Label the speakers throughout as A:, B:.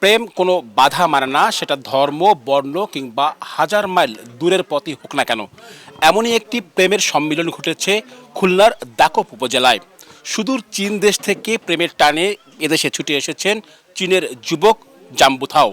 A: প্রেম কোনো বাধা মানে না, সেটা ধর্ম, বর্ণ কিংবা হাজার মাইল দূরের পথই হোক না কেন। এমনই একটি প্রেমের সম্মিলন ঘটেছে খুলনার দাকপ উপজেলায়। সুদূর চীন দেশ থেকে প্রেমের টানে এদেশে ছুটে এসেছেন চীনের যুবক জাম্বুথাও।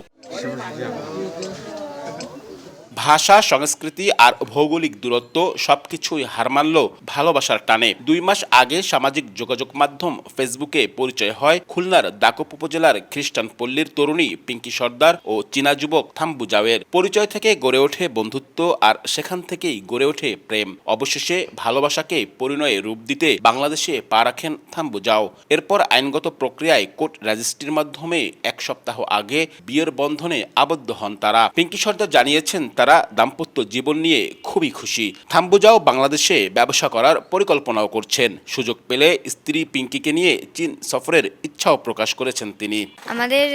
A: ভাষা, সংস্কৃতি আর ভৌগোলিক দূরত্ব সবকিছুই হার মানল ভালোবাসার টানে। 2 মাস আগে সামাজিক যোগাযোগ মাধ্যম ফেসবুকে পরিচয় হয় খুলনার দাকপ উপজেলার খ্রিস্টান পল্লীর তরুণী পিঙ্কি সর্দার ও চীনা যুবক থাম্বু জাওয়ের। পরিচয় থেকে গড়ে ওঠে বন্ধুত্ব, আর সেখান থেকেই গড়ে ওঠে প্রেম। অবশেষে ভালোবাসাকে পরিণয়ে রূপ দিতে বাংলাদেশে পা রাখেন থাম্বু জাও। এরপর আইনগত প্রক্রিয়ায় কোর্ট রেজিস্ট্রির মাধ্যমে 1 সপ্তাহ আগে বিয়ের বন্ধনে আবদ্ধ হন তারা। পিঙ্কি সর্দার জানিয়েছেন তারা দাম্পত্য জীবন নিয়ে খুবই খুশি। থাম্বু জাও বাংলাদেশে ব্যবসা করার পরিকল্পনাও করছেন। সুযোগ পেলে স্ত্রী পিঙ্কিকে নিয়ে চীন সফরের ইচ্ছাও প্রকাশ করেছেন তিনি।
B: আমাদের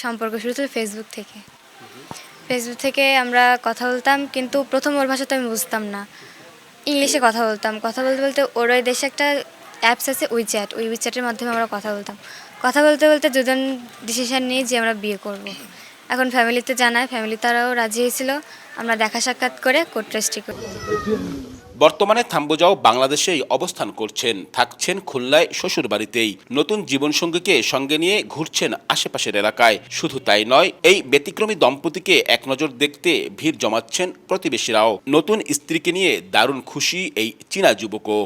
B: সম্পর্ক শুরু ছিল ফেসবুক থেকে। ফেসবুক থেকে আমরা কথা বলতাম, কিন্তু প্রথম ওর ভাষা তো আমি বুঝতাম না। ইংলিশে কথা বলতাম। কথা বলতে বলতে ওর ওই দেশে একটা অ্যাপস আছে উইচ্যাট, ওই উইচ্যাটের মাধ্যমে আমরা কথা বলতাম। কথা বলতে বলতে দুজন ডিসিশন নিই যে আমরা বিয়ে করব। এখন ফ্যামিলিতে জানায়, ফ্যামিলি তারাও রাজি হয়েছিল। আমরা দেখা সাক্ষাৎ করে কোর্ট রেজিস্ট্রি করি।
A: বর্তমানে থাম্বু জাও বাংলাদেশেই অবস্থান করছেন, থাকছেন খুলনায় শ্বশুর বাড়িতেই। নতুন জীবনসঙ্গীকে সঙ্গে নিয়ে ঘুরছেন আশেপাশের এলাকায়। শুধু তাই নয়, এই ব্যতিক্রমী দম্পতিকে এক নজর দেখতে ভিড় জমাচ্ছেন প্রতিবেশীরাও। নতুন স্ত্রীকে নিয়ে দারুণ খুশি এই চীনা যুবকও।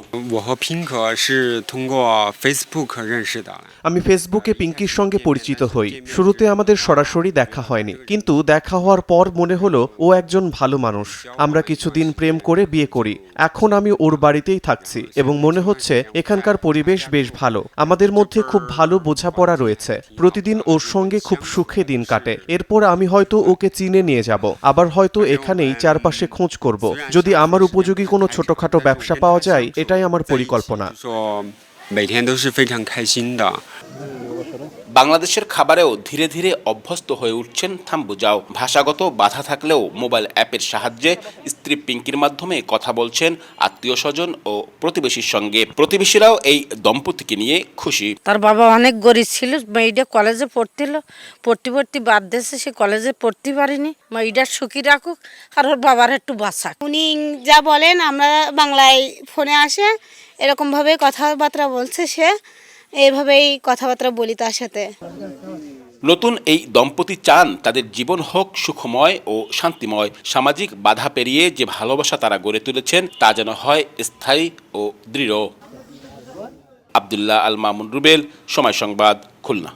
C: আমি ফেসবুকে পিঙ্কির সঙ্গে পরিচিত হই। শুরুতে আমাদের সরাসরি দেখা হয়নি, কিন্তু দেখা হওয়ার পর মনে হলো ও একজন ভালো মানুষ। আমরা কিছুদিন প্রেম করে বিয়ে করি। এখন আমি ওর বাড়িতেই থাকছি এবং মনে হচ্ছে এখানকার পরিবেশ বেশ ভালো। আমাদের মধ্যে খুব ভালো বোঝাপড়া রয়েছে। প্রতিদিন ওর সঙ্গে খুব সুখে দিন কাটে। এরপর আমি হয়তো ওকে চীনে নিয়ে যাব, আবার হয়তো এখানেই চারপাশে খোঁজ করব। যদি আমার উপযোগী কোনো ছোটখাটো ব্যবসা পাওয়া যায়, এটাই আমার পরিকল্পনা।
A: বাংলাদেশের খাবারেও ধীরে ধীরে অভ্যস্ত হয়ে উঠছেন থাম্বু জাও। ভাষাগত বাধা থাকলেও মোবাইল অ্যাপের সাহায্যে স্ত্রী পিঙ্কির মাধ্যমে কথা বলছেন আত্মীয় স্বজন ও প্রতিবেশীর সঙ্গে। প্রতিবেশীরাও এই দম্পতিকে নিয়ে খুশি।
D: তার বাবা অনেক গরিব ছিল, মেয়েটা কলেজে পড়ছিল, পড়তে বাদ দিয়েছে, সে কলেজে পড়তে পারিনি। মেয়েটা সুখী রাখুক আর ওর বাবার একটু বাঁচাক।
E: উনি যা বলেন আমরা বাংলায় ফোনে আসে এরকমভাবে কথাবার্তা বলছে, সে এইভাবেই কথাবার্তা বলি তার সাথে।
A: নতুন এই দম্পতি চান তাদের জীবন হোক সুখময় ও শান্তিময়। সামাজিক বাধা পেরিয়ে যে ভালোবাসা তারা গড়ে তুলেছেন তা যেন হয় স্থায়ী ও দৃঢ়। আব্দুল্লাহ আল মামুন রুবেল, সময় সংবাদ, খুলনা।